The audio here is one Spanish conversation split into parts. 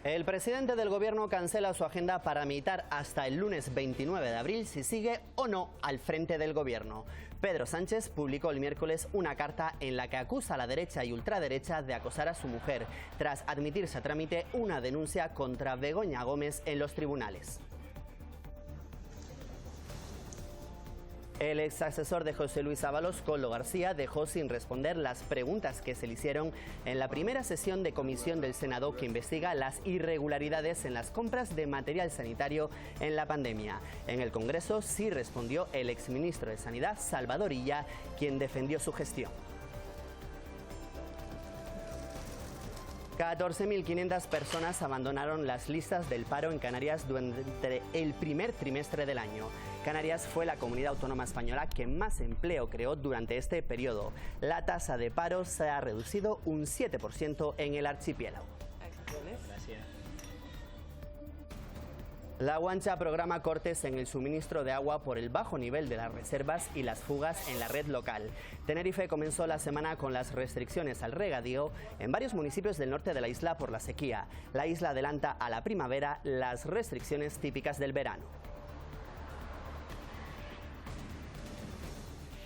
El presidente del gobierno cancela su agenda paramilitar hasta el lunes 29 de abril si sigue o no al frente del gobierno. Pedro Sánchez publicó el miércoles una carta en la que acusa a la derecha y ultraderecha de acosar a su mujer, tras admitirse a trámite una denuncia contra Begoña Gómez en los tribunales. El ex asesor de José Luis Ábalos, Koldo García, dejó sin responder las preguntas que se le hicieron en la primera sesión de comisión del Senado que investiga las irregularidades en las compras de material sanitario en la pandemia. En el Congreso sí respondió el exministro de Sanidad, Salvador Illa, quien defendió su gestión. 14.500 personas abandonaron las listas del paro en Canarias durante el primer trimestre del año. Canarias fue la comunidad autónoma española que más empleo creó durante este periodo. La tasa de paro se ha reducido un 7% en el archipiélago. Gracias. La Guancha programa cortes en el suministro de agua por el bajo nivel de las reservas y las fugas en la red local. Tenerife comenzó la semana con las restricciones al regadío en varios municipios del norte de la isla por la sequía. La isla adelanta a la primavera las restricciones típicas del verano.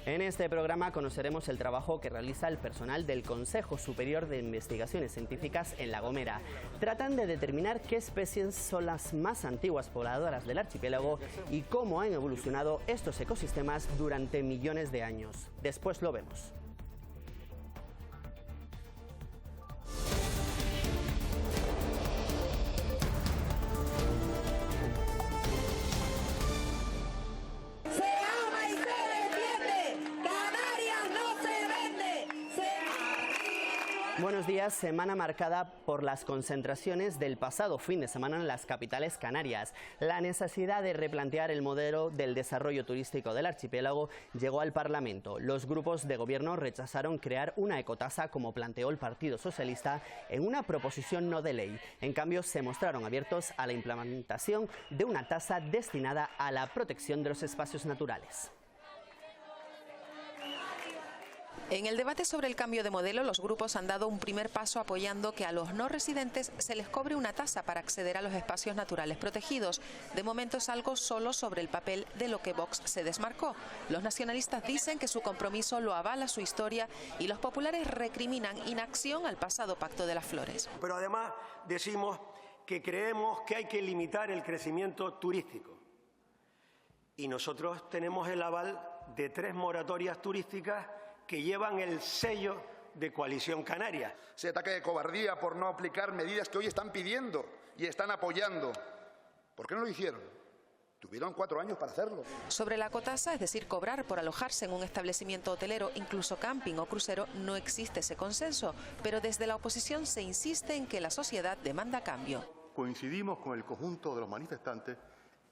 En este programa conoceremos el trabajo que realiza el personal del Consejo Superior de Investigaciones Científicas en La Gomera. Tratan de determinar qué especies son las más antiguas pobladoras del archipiélago y cómo han evolucionado estos ecosistemas durante millones de años. Después lo vemos. Buenos días. Semana marcada por las concentraciones del pasado fin de semana en las capitales canarias. La necesidad de replantear el modelo del desarrollo turístico del archipiélago llegó al Parlamento. Los grupos de gobierno rechazaron crear una ecotasa como planteó el Partido Socialista en una proposición no de ley. En cambio, se mostraron abiertos a la implementación de una tasa destinada a la protección de los espacios naturales. En el debate sobre el cambio de modelo, los grupos han dado un primer paso apoyando que a los no residentes se les cobre una tasa para acceder a los espacios naturales protegidos. De momento es algo solo sobre el papel de lo que Vox se desmarcó. Los nacionalistas dicen que su compromiso lo avala su historia y los populares recriminan inacción al pasado Pacto de las Flores. Pero además decimos que creemos que hay que limitar el crecimiento turístico. Y nosotros tenemos el aval de 3 moratorias turísticas que llevan el sello de Coalición Canaria. Ese ataque de cobardía por no aplicar medidas que hoy están pidiendo y están apoyando. ¿Por qué no lo hicieron? Tuvieron 4 años para hacerlo. Sobre la ecotasa, es decir, cobrar por alojarse en un establecimiento hotelero, incluso camping o crucero, no existe ese consenso, pero desde la oposición se insiste en que la sociedad demanda cambio. Coincidimos con el conjunto de los manifestantes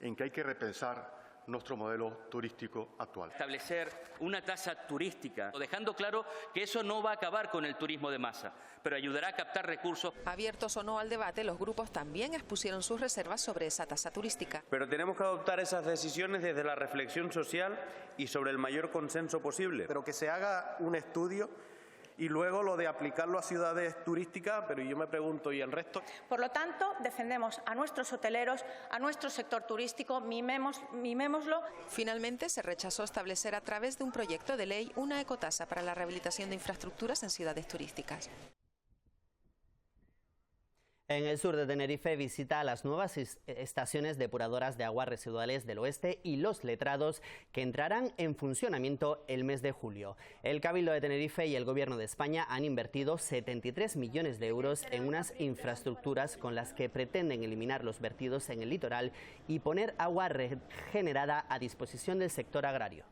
en que hay que repensar nuestro modelo turístico actual. Establecer una tasa turística, dejando claro que eso no va a acabar con el turismo de masa, pero ayudará a captar recursos. Abiertos o no al debate, los grupos también expusieron sus reservas sobre esa tasa turística. Pero tenemos que adoptar esas decisiones desde la reflexión social y sobre el mayor consenso posible. Pero que se haga un estudio y luego lo de aplicarlo a ciudades turísticas, pero yo me pregunto, ¿y el resto? Por lo tanto, defendemos a nuestros hoteleros, a nuestro sector turístico, mimémoslo. Finalmente, se rechazó establecer a través de un proyecto de ley una ecotasa para la rehabilitación de infraestructuras en ciudades turísticas. En el sur de Tenerife visita las nuevas estaciones depuradoras de aguas residuales del oeste y los letrados que entrarán en funcionamiento el mes de julio. El Cabildo de Tenerife y el Gobierno de España han invertido 73 millones de euros en unas infraestructuras con las que pretenden eliminar los vertidos en el litoral y poner agua regenerada a disposición del sector agrario.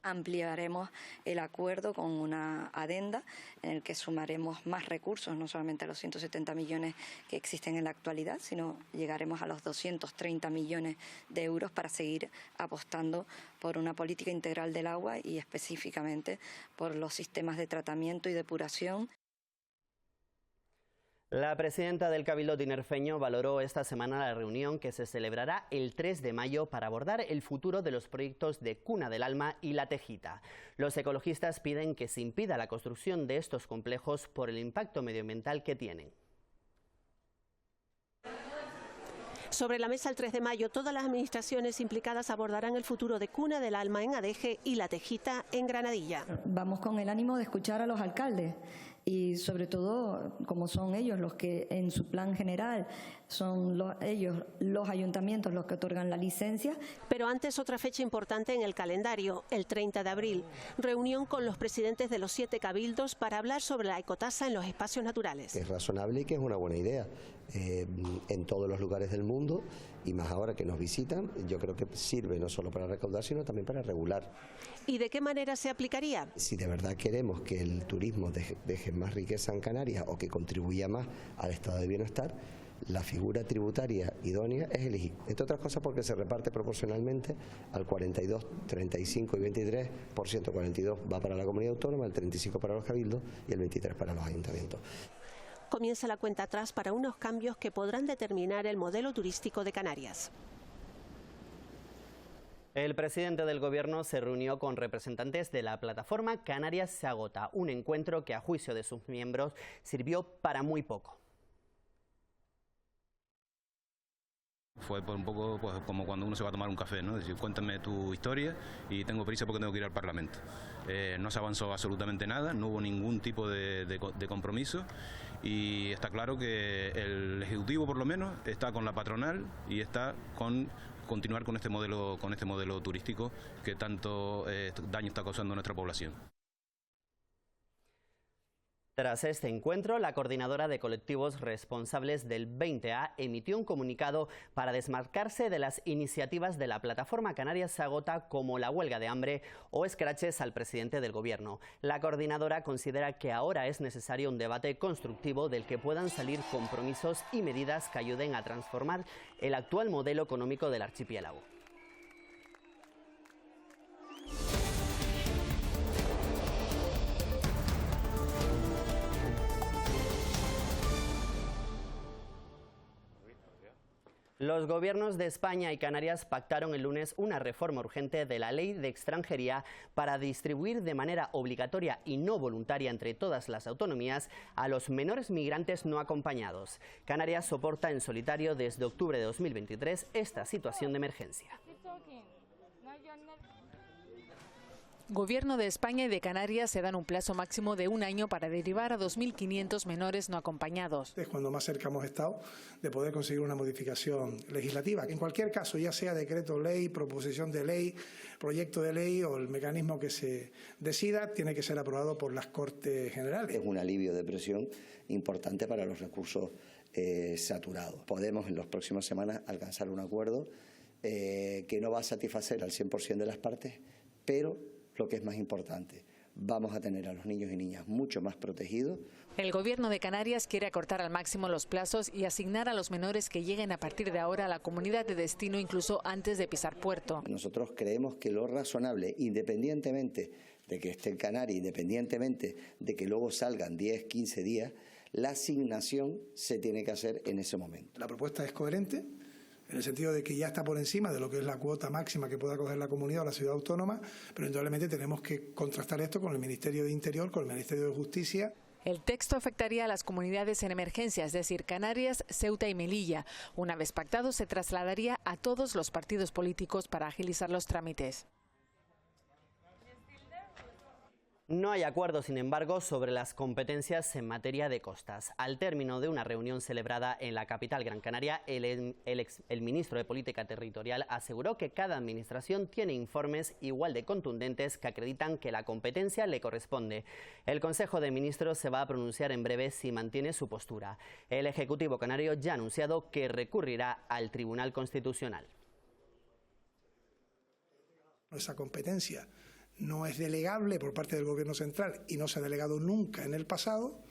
Ampliaremos el acuerdo con una adenda en el que sumaremos más recursos, no solamente a los 170 millones que existen en la actualidad, sino llegaremos a los 230 millones de euros para seguir apostando por una política integral del agua y específicamente por los sistemas de tratamiento y depuración. La presidenta del Cabildo tinerfeño valoró esta semana la reunión que se celebrará el 3 de mayo para abordar el futuro de los proyectos de Cuna del Alma y La Tejita. Los ecologistas piden que se impida la construcción de estos complejos por el impacto medioambiental que tienen. Sobre la mesa el 3 de mayo, todas las administraciones implicadas abordarán el futuro de Cuna del Alma en Adeje y La Tejita en Granadilla. Vamos con el ánimo de escuchar a los alcaldes y sobre todo, como son ellos los que en su plan general son ellos los ayuntamientos los que otorgan la licencia. Pero antes otra fecha importante en el calendario, el 30 de abril, reunión con los presidentes de los 7 cabildos para hablar sobre la ecotasa en los espacios naturales. Es razonable y que es una buena idea en todos los lugares del mundo y más ahora que nos visitan, yo creo que sirve no solo para recaudar sino también para regular. ¿Y de qué manera se aplicaría? Si de verdad queremos que el turismo deje más riqueza en Canarias o que contribuya más al estado de bienestar, la figura tributaria idónea es elegir. Entre otras cosas porque se reparte proporcionalmente al 42, 35 y 23%. 42 va para la comunidad autónoma, el 35 para los cabildos y el 23 para los ayuntamientos. Comienza la cuenta atrás para unos cambios que podrán determinar el modelo turístico de Canarias. El presidente del Gobierno se reunió con representantes de la plataforma Canarias se agota, un encuentro que a juicio de sus miembros sirvió para muy poco. Fue un poco pues, como cuando uno se va a tomar un café, ¿no? Es decir, cuéntame tu historia y tengo prisa porque tengo que ir al Parlamento. No se avanzó absolutamente nada, no hubo ningún tipo de compromiso y está claro que el Ejecutivo por lo menos está con la patronal y está con continuar con este modelo turístico que tanto daño está causando a nuestra población. Tras este encuentro, la coordinadora de colectivos responsables del 20A emitió un comunicado para desmarcarse de las iniciativas de la plataforma Canarias se agota como la huelga de hambre o escraches al presidente del Gobierno. La coordinadora considera que ahora es necesario un debate constructivo del que puedan salir compromisos y medidas que ayuden a transformar el actual modelo económico del archipiélago. Los gobiernos de España y Canarias pactaron el lunes una reforma urgente de la Ley de Extranjería para distribuir de manera obligatoria y no voluntaria entre todas las autonomías a los menores migrantes no acompañados. Canarias soporta en solitario desde octubre de 2023 esta situación de emergencia. Gobierno de España y de Canarias se dan un plazo máximo de un año para derivar a 2.500 menores no acompañados. Es cuando más cerca hemos estado de poder conseguir una modificación legislativa. En cualquier caso, ya sea decreto ley, proposición de ley, proyecto de ley o el mecanismo que se decida, tiene que ser aprobado por las Cortes Generales. Es un alivio de presión importante para los recursos saturados. Podemos en las próximas semanas alcanzar un acuerdo que no va a satisfacer al 100% de las partes, pero lo que es más importante, vamos a tener a los niños y niñas mucho más protegidos. El Gobierno de Canarias quiere acortar al máximo los plazos y asignar a los menores que lleguen a partir de ahora a la comunidad de destino incluso antes de pisar puerto. Nosotros creemos que lo razonable, independientemente de que esté en Canarias, independientemente de que luego salgan 10, 15 días, la asignación se tiene que hacer en ese momento. La propuesta es coherente, en el sentido de que ya está por encima de lo que es la cuota máxima que pueda coger la comunidad o la ciudad autónoma, pero indudablemente tenemos que contrastar esto con el Ministerio de Interior, con el Ministerio de Justicia. El texto afectaría a las comunidades en emergencia, es decir, Canarias, Ceuta y Melilla. Una vez pactado, se trasladaría a todos los partidos políticos para agilizar los trámites. No hay acuerdo, sin embargo, sobre las competencias en materia de costas. Al término de una reunión celebrada en la capital Gran Canaria, el ministro de Política Territorial aseguró que cada administración tiene informes igual de contundentes que acreditan que la competencia le corresponde. El Consejo de Ministros se va a pronunciar en breve si mantiene su postura. El Ejecutivo canario ya ha anunciado que recurrirá al Tribunal Constitucional. Esa competencia no es delegable por parte del Gobierno central y no se ha delegado nunca en el pasado.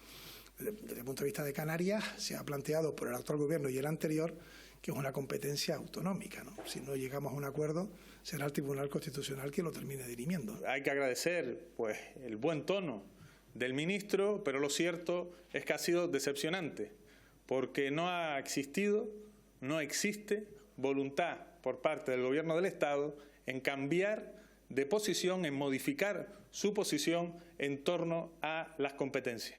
Desde el punto de vista de Canarias, se ha planteado por el actual Gobierno y el anterior que es una competencia autonómica, ¿no? Si no llegamos a un acuerdo, será el Tribunal Constitucional quien lo termine dirimiendo. Hay que agradecer el buen tono del ministro, pero lo cierto es que ha sido decepcionante, porque no ha existido, no existe voluntad por parte del Gobierno del Estado en cambiar de posición, en modificar su posición en torno a las competencias.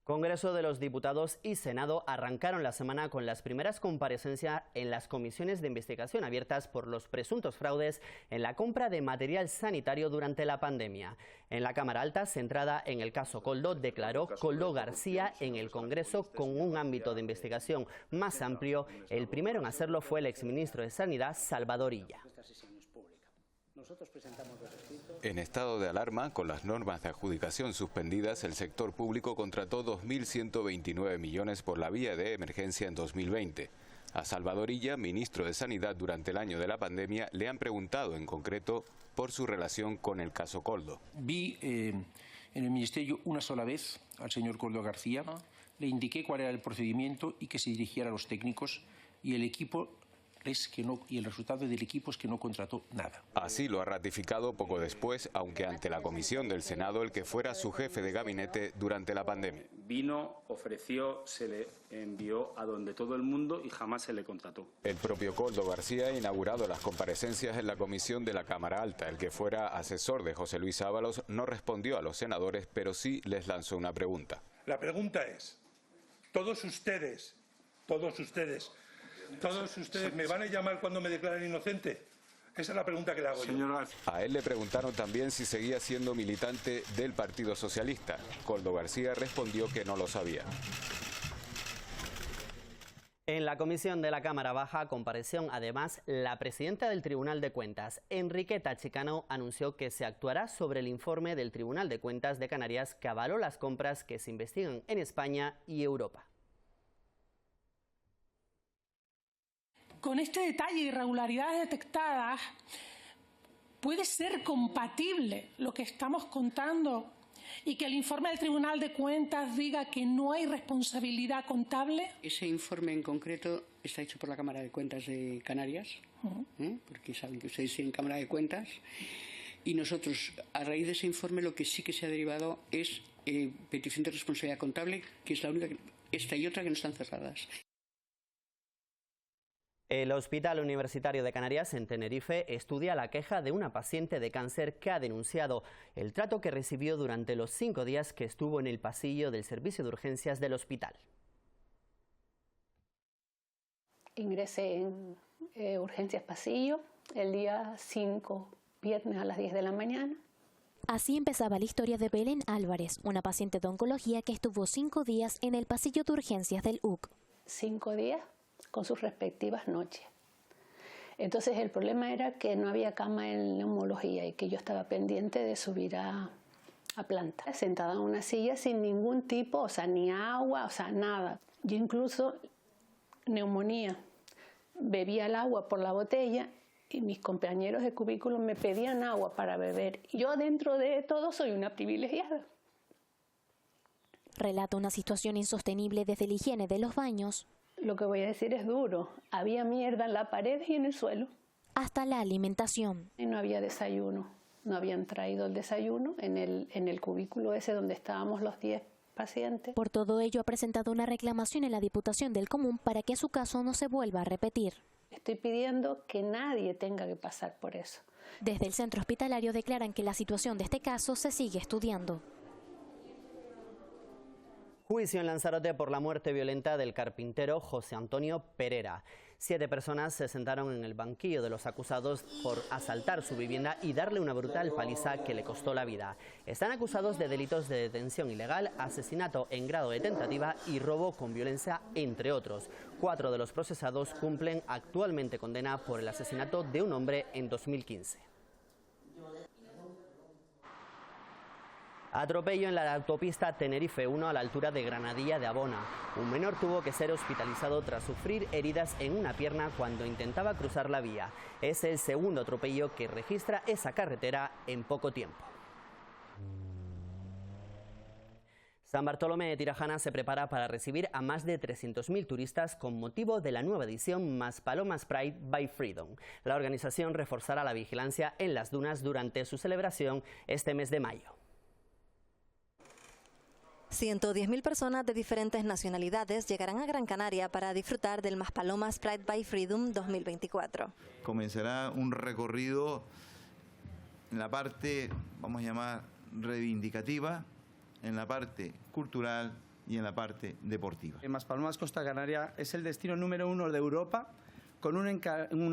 Congreso de los Diputados y Senado arrancaron la semana con las primeras comparecencias en las comisiones de investigación abiertas por los presuntos fraudes en la compra de material sanitario durante la pandemia. En la Cámara Alta, centrada en el caso Koldo, declaró Koldo García en el Congreso con un ámbito de investigación más amplio. El primero en hacerlo fue el exministro de Sanidad, Salvador Illa. En estado de alarma, con las normas de adjudicación suspendidas, el sector público contrató 2.129 millones por la vía de emergencia en 2020. A Salvador Illa, ministro de Sanidad durante el año de la pandemia, le han preguntado en concreto por su relación con el caso Koldo. Vi en el Ministerio una sola vez al señor Koldo García, le indiqué cuál era el procedimiento y que se dirigiera a los técnicos, y el equipo y el resultado del equipo es que no contrató nada. Así lo ha ratificado poco después, aunque ante la comisión del Senado, el que fuera su jefe de gabinete durante la pandemia. Vino, ofreció, se le envió a donde todo el mundo y jamás se le contrató. El propio Koldo García ha inaugurado las comparecencias en la comisión de la Cámara Alta. El que fuera asesor de José Luis Ábalos no respondió a los senadores, pero sí les lanzó una pregunta. La pregunta es, todos ustedes me van a llamar cuando me declaren inocente. Esa es la pregunta que le hago yo. A él le preguntaron también si seguía siendo militante del Partido Socialista. Koldo García respondió que no lo sabía. En la comisión de la Cámara Baja compareció además la presidenta del Tribunal de Cuentas. Enriqueta Chicano anunció que se actuará sobre el informe del Tribunal de Cuentas de Canarias que avaló las compras que se investigan en España y Europa. Con este detalle de irregularidades detectadas, ¿puede ser compatible lo que estamos contando y que el informe del Tribunal de Cuentas diga que no hay responsabilidad contable? Ese informe en concreto está hecho por la Cámara de Cuentas de Canarias, porque saben que ustedes tienen Cámara de Cuentas, y nosotros, a raíz de ese informe, lo que sí que se ha derivado es petición de responsabilidad contable, que es la única, esta y otra que no están cerradas. El Hospital Universitario de Canarias en Tenerife estudia la queja de una paciente de cáncer que ha denunciado el trato que recibió durante los 5 días que estuvo en el pasillo del servicio de urgencias del hospital. Ingresé en urgencias pasillo el día 5, viernes a las 10 de la mañana. Así empezaba la historia de Belén Álvarez, una paciente de oncología que estuvo 5 días en el pasillo de urgencias del UC. 5 días con sus respectivas noches. Entonces el problema era que no había cama en neumología y que yo estaba pendiente de subir a planta. Sentada en una silla sin ningún tipo, o sea, ni agua, o sea, nada. Yo incluso, neumonía, bebía el agua por la botella y mis compañeros de cubículo me pedían agua para beber. Yo dentro de todo soy una privilegiada. Relata una situación insostenible desde la higiene de los baños. Lo que voy a decir es duro. Había mierda en la pared y en el suelo. Hasta la alimentación. Y no había desayuno. No habían traído el desayuno en el cubículo ese donde estábamos los 10 pacientes. Por todo ello ha presentado una reclamación en la Diputación del Común para que su caso no se vuelva a repetir. Estoy pidiendo que nadie tenga que pasar por eso. Desde el centro hospitalario declaran que la situación de este caso se sigue estudiando. Juicio en Lanzarote por la muerte violenta del carpintero José Antonio Perera. 7 personas se sentaron en el banquillo de los acusados por asaltar su vivienda y darle una brutal paliza que le costó la vida. Están acusados de delitos de detención ilegal, asesinato en grado de tentativa y robo con violencia, entre otros. 4 de los procesados cumplen actualmente condena por el asesinato de un hombre en 2015. Atropello en la autopista Tenerife 1 a la altura de Granadilla de Abona. Un menor tuvo que ser hospitalizado tras sufrir heridas en una pierna cuando intentaba cruzar la vía. Es el segundo atropello que registra esa carretera en poco tiempo. San Bartolomé de Tirajana se prepara para recibir a más de 300.000 turistas con motivo de la nueva edición Maspalomas Pride by Freedom. La organización reforzará la vigilancia en las dunas durante su celebración este mes de mayo. 110.000 personas de diferentes nacionalidades llegarán a Gran Canaria para disfrutar del Maspalomas Pride by Freedom 2024. Comenzará un recorrido en la parte, vamos a llamar, reivindicativa, en la parte cultural y en la parte deportiva. Maspalomas Costa Canaria es el destino número 1 de Europa, con un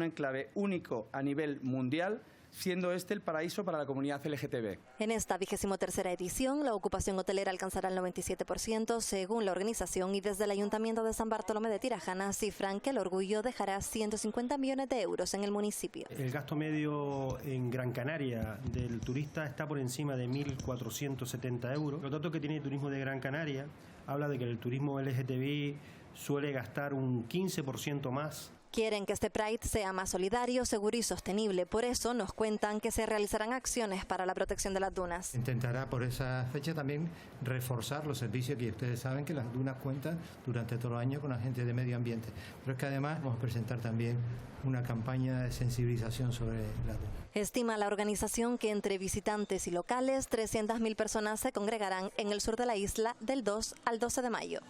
enclave único a nivel mundial, siendo este el paraíso para la comunidad LGTB. En esta 23ª edición, la ocupación hotelera alcanzará el 97% según la organización, y desde el Ayuntamiento de San Bartolomé de Tirajana cifran que el orgullo dejará 150 millones de euros en el municipio. El gasto medio en Gran Canaria del turista está por encima de 1.470 euros. Los datos que tiene el turismo de Gran Canaria habla de que el turismo LGTBI suele gastar un 15% más. Quieren que este Pride sea más solidario, seguro y sostenible. Por eso nos cuentan que se realizarán acciones para la protección de las dunas. Intentará por esa fecha también reforzar los servicios que ustedes saben que las dunas cuentan durante todo el año con agentes de medio ambiente. Pero es que además vamos a presentar también una campaña de sensibilización sobre la duna. Estima la organización que entre visitantes y locales 300.000 personas se congregarán en el sur de la isla del 2 al 12 de mayo.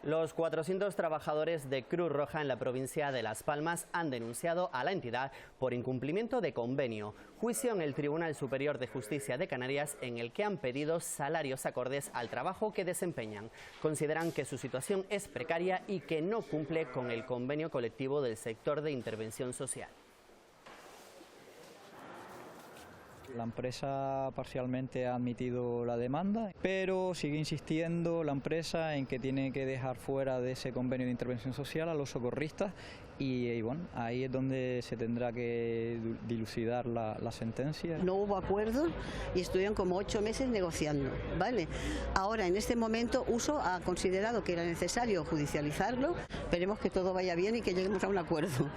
Los 400 trabajadores de Cruz Roja en la provincia de Las Palmas han denunciado a la entidad por incumplimiento de convenio. Juicio en el Tribunal Superior de Justicia de Canarias en el que han pedido salarios acordes al trabajo que desempeñan. Consideran que su situación es precaria y que no cumple con el convenio colectivo del sector de intervención social. La empresa parcialmente ha admitido la demanda, pero sigue insistiendo la empresa en que tiene que dejar fuera de ese convenio de intervención social a los socorristas y bueno, ahí es donde se tendrá que dilucidar la sentencia. No hubo acuerdo y estuvieron como 8 meses negociando, ¿vale? Ahora, en este momento, Uso ha considerado que era necesario judicializarlo. Esperemos que todo vaya bien y que lleguemos a un acuerdo.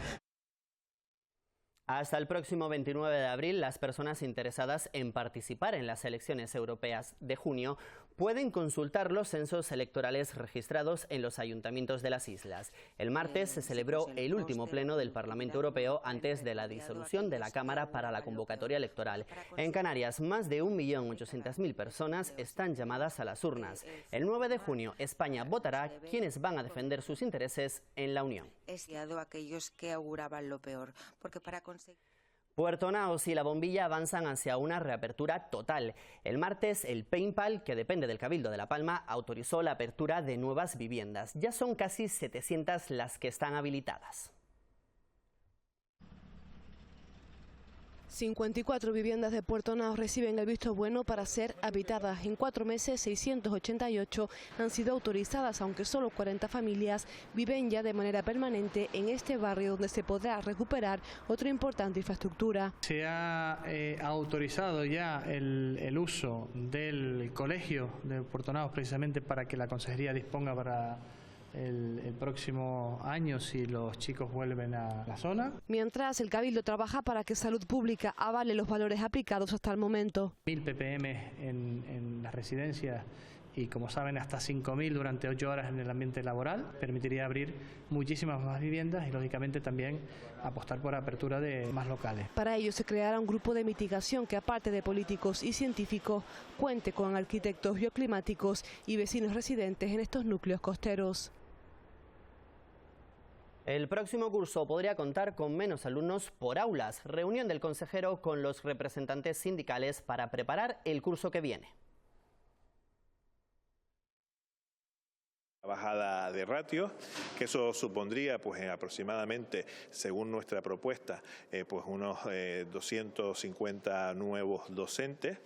Hasta el próximo 29 de abril, las personas interesadas en participar en las elecciones europeas de junio pueden consultar los censos electorales registrados en los ayuntamientos de las islas. El martes se celebró el último pleno del Parlamento Europeo antes de la disolución de la Cámara para la convocatoria electoral. En Canarias, más de 1.800.000 personas están llamadas a las urnas. El 9 de junio, España votará quienes van a defender sus intereses en la Unión. Aquellos que auguraban lo peor, porque para conseguir... Puerto Naos y La Bombilla avanzan hacia una reapertura total. El martes, el PayPal, que depende del Cabildo de La Palma, autorizó la apertura de nuevas viviendas. Ya son casi 700 las que están habilitadas. 54 viviendas de Puerto Naos reciben el visto bueno para ser habitadas. En 4 meses, 688 han sido autorizadas, aunque solo 40 familias viven ya de manera permanente en este barrio, donde se podrá recuperar otra importante infraestructura. Se ha autorizado ya el uso del colegio de Puerto Naos precisamente para que la consejería disponga para el próximo año si los chicos vuelven a la zona. Mientras, el Cabildo trabaja para que Salud Pública avale los valores aplicados hasta el momento. 1.000 ppm en las residencias y, como saben, hasta 5.000 durante 8 horas en el ambiente laboral. Permitiría abrir muchísimas más viviendas y, lógicamente, también apostar por apertura de más locales. Para ello se creará un grupo de mitigación que, aparte de políticos y científicos, cuente con arquitectos bioclimáticos y vecinos residentes en estos núcleos costeros. El próximo curso podría contar con menos alumnos por aulas. Reunión del consejero con los representantes sindicales para preparar el curso que viene. Bajada de ratios, que eso supondría pues aproximadamente, según nuestra propuesta, pues unos 250 nuevos docentes.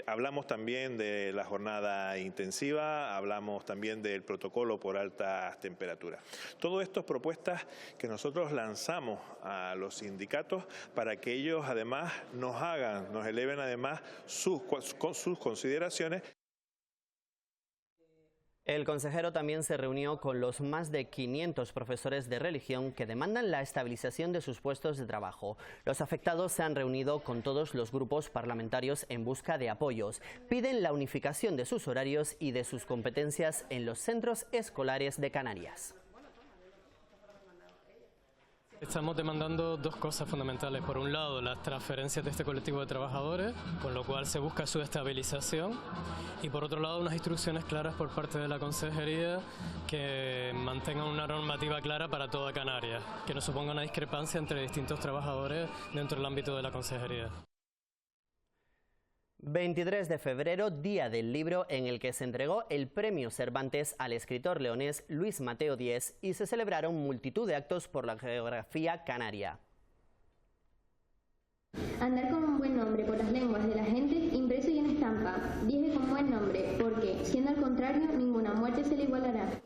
Hablamos también de la jornada intensiva, hablamos también del protocolo por altas temperaturas. Todo esto es propuestas que nosotros lanzamos a los sindicatos para que ellos además nos eleven además sus consideraciones. El consejero también se reunió con los más de 500 profesores de religión que demandan la estabilización de sus puestos de trabajo. Los afectados se han reunido con todos los grupos parlamentarios en busca de apoyos. Piden la unificación de sus horarios y de sus competencias en los centros escolares de Canarias. Estamos demandando dos cosas fundamentales. Por un lado, las transferencias de este colectivo de trabajadores, con lo cual se busca su estabilización. Y por otro lado, unas instrucciones claras por parte de la Consejería que mantengan una normativa clara para toda Canarias, que no suponga una discrepancia entre distintos trabajadores dentro del ámbito de la Consejería. 23 de febrero, Día del Libro, en el que se entregó el Premio Cervantes al escritor leonés Luis Mateo Díez y se celebraron multitud de actos por la geografía canaria. Andar con un buen nombre por las lenguas de la gente, impreso y en estampa. Viaje con buen nombre, porque, siendo al contrario, ninguna muerte se le igualará.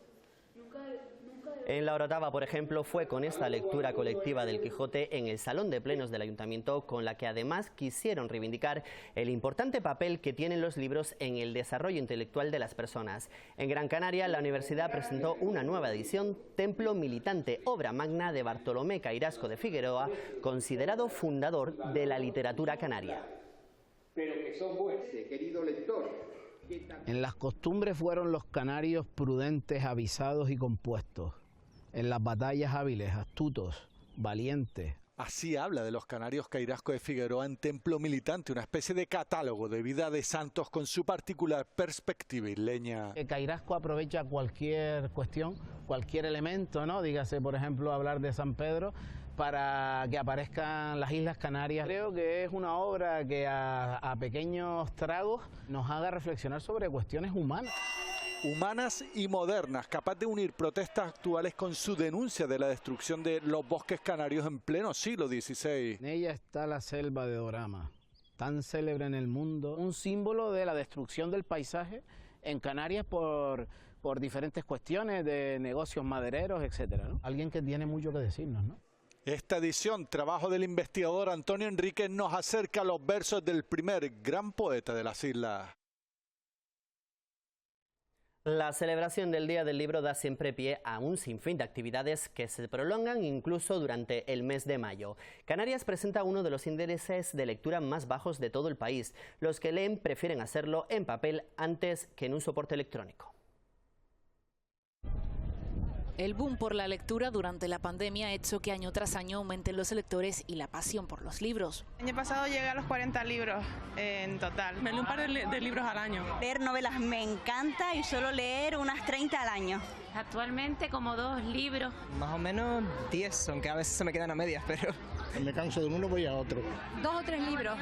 En La Orotava, por ejemplo, fue con esta lectura colectiva del Quijote en el Salón de Plenos del Ayuntamiento, con la que además quisieron reivindicar el importante papel que tienen los libros en el desarrollo intelectual de las personas. En Gran Canaria, la universidad presentó una nueva edición, Templo Militante, obra magna de Bartolomé Cairasco de Figueroa, considerado fundador de la literatura canaria. Pero que son buenos, querido lector. En las costumbres fueron los canarios prudentes, avisados y compuestos. En las batallas hábiles, astutos, valientes. Así habla de los canarios Cairasco de Figueroa en Templo Militante, una especie de catálogo de vida de santos con su particular perspectiva isleña. Cairasco aprovecha cualquier cuestión, cualquier elemento, ¿no? Dígase, por ejemplo, hablar de San Pedro, para que aparezcan las Islas Canarias. Creo que es una obra que a pequeños tragos nos haga reflexionar sobre cuestiones humanas. Humanas y modernas, capaz de unir protestas actuales con su denuncia de la destrucción de los bosques canarios en pleno siglo XVI. En ella está la selva de Orama, tan célebre en el mundo, un símbolo de la destrucción del paisaje en Canarias por diferentes cuestiones de negocios madereros, etcétera, ¿no? Alguien que tiene mucho que decirnos, ¿no? Esta edición, trabajo del investigador Antonio Enríquez, nos acerca a los versos del primer gran poeta de las islas. La celebración del Día del Libro da siempre pie a un sinfín de actividades que se prolongan incluso durante el mes de mayo. Canarias presenta uno de los índices de lectura más bajos de todo el país. Los que leen prefieren hacerlo en papel antes que en un soporte electrónico. El boom por la lectura durante la pandemia ha hecho que año tras año aumenten los lectores y la pasión por los libros. El año pasado llegué a los 40 libros en total. Me leo un par de libros al año. Leer novelas me encanta y suelo leer unas 30 al año. Actualmente como 2 libros. Más o menos 10, aunque a veces se me quedan a medias, pero... Me canso de uno, voy a otro. 2 o 3 libros.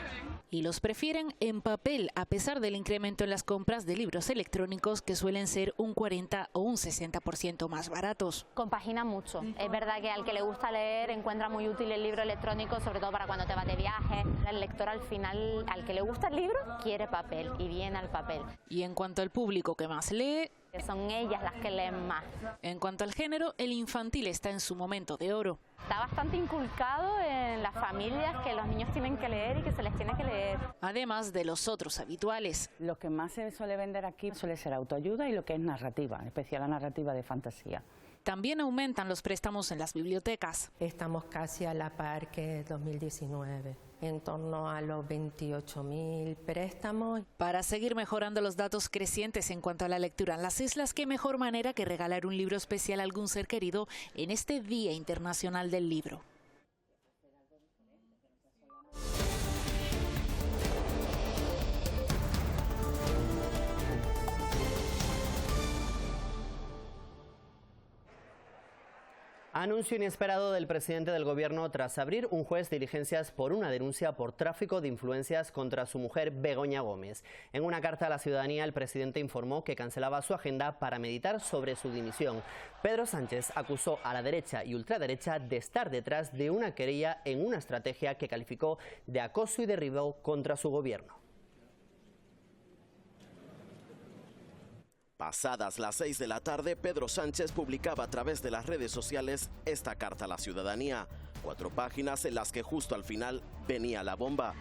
Y los prefieren en papel, a pesar del incremento en las compras de libros electrónicos que suelen ser un 40 o un 60% más baratos. Compagina mucho. Es verdad que al que le gusta leer encuentra muy útil el libro electrónico, sobre todo para cuando te vas de viaje. El lector al final, al que le gusta el libro, quiere papel y viene al papel. Y en cuanto al público que más lee, son ellas las que leen más. En cuanto al género, el infantil está en su momento de oro. Está bastante inculcado en las familias que los niños tienen que leer y que se les tiene que leer. Además de los otros habituales. Lo que más se suele vender aquí suele ser autoayuda y lo que es narrativa, en especial la narrativa de fantasía. También aumentan los préstamos en las bibliotecas. Estamos casi a la par que 2019, en torno a los 28.000 préstamos. Para seguir mejorando los datos crecientes en cuanto a la lectura en las islas, qué mejor manera que regalar un libro especial a algún ser querido en este Día Internacional del Libro. Anuncio inesperado del presidente del gobierno tras abrir un juez diligencias por una denuncia por tráfico de influencias contra su mujer Begoña Gómez. En una carta a la ciudadanía, el presidente informó que cancelaba su agenda para meditar sobre su dimisión. Pedro Sánchez acusó a la derecha y ultraderecha de estar detrás de una querella en una estrategia que calificó de acoso y derribo contra su gobierno. Pasadas las 6 de la tarde, Pedro Sánchez publicaba a través de las redes sociales esta carta a la ciudadanía. 4 páginas en las que justo al final venía la bomba.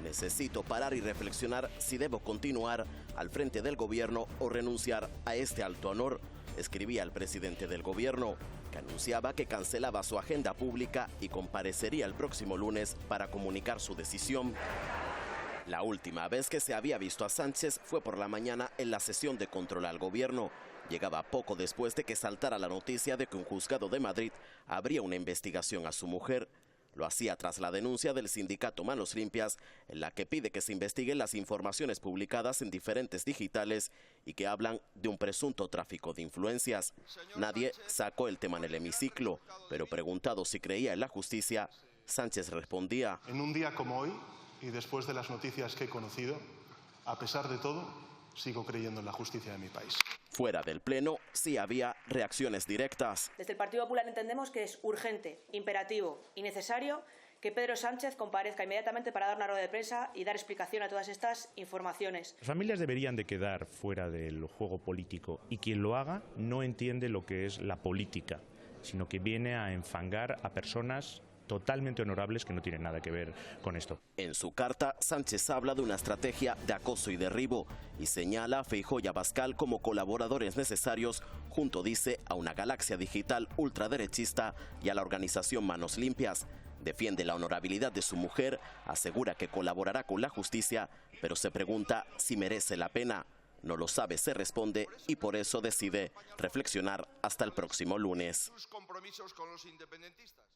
Necesito parar y reflexionar si debo continuar al frente del gobierno o renunciar a este alto honor, escribía el presidente del gobierno, que anunciaba que cancelaba su agenda pública y comparecería el próximo lunes para comunicar su decisión. La última vez que se había visto a Sánchez fue por la mañana en la sesión de control al gobierno. Llegaba poco después de que saltara la noticia de que un juzgado de Madrid abría una investigación a su mujer. Lo hacía tras la denuncia del sindicato Manos Limpias, en la que pide que se investiguen las informaciones publicadas en diferentes digitales y que hablan de un presunto tráfico de influencias. Nadie sacó el tema en el hemiciclo, pero preguntado si creía en la justicia, Sánchez respondía: en un día como hoy, y después de las noticias que he conocido, a pesar de todo, sigo creyendo en la justicia de mi país. Fuera del Pleno sí había reacciones directas. Desde el Partido Popular entendemos que es urgente, imperativo y necesario que Pedro Sánchez comparezca inmediatamente para dar una rueda de prensa y dar explicación a todas estas informaciones. Las familias deberían de quedar fuera del juego político y quien lo haga no entiende lo que es la política, sino que viene a enfangar a personas totalmente honorables que no tienen nada que ver con esto. En su carta, Sánchez habla de una estrategia de acoso y derribo y señala a Feijóo y Abascal como colaboradores necesarios, junto, dice, a una galaxia digital ultraderechista y a la organización Manos Limpias. Defiende la honorabilidad de su mujer, asegura que colaborará con la justicia, pero se pregunta si merece la pena. No lo sabe, se responde, y por eso decide reflexionar hasta el próximo lunes. Sus compromisos con los independentistas.